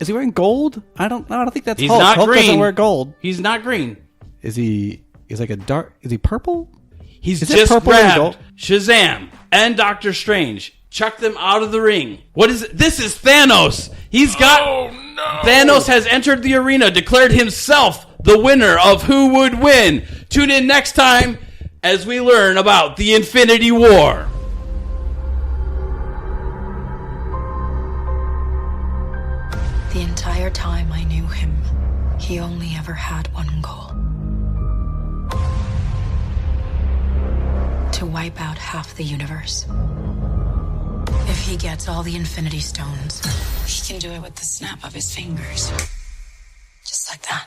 Is he wearing gold? I don't think that's He's Hulk. not Hulk green. doesn't wear gold. He's not green. Is he? He's like a dark. Is he purple? He's Is it just purple and grabbed gold? Shazam and Doctor Strange. Chuck them out of the ring. What is it? This is Thanos. He's got. Oh no! Thanos has entered the arena, declared himself the winner of Who Would Win. Tune in next time as we learn about the Infinity War. The entire time I knew him, he only ever had one goal. To wipe out half the universe. If he gets all the Infinity Stones, he can do it with the snap of his fingers. Just like that.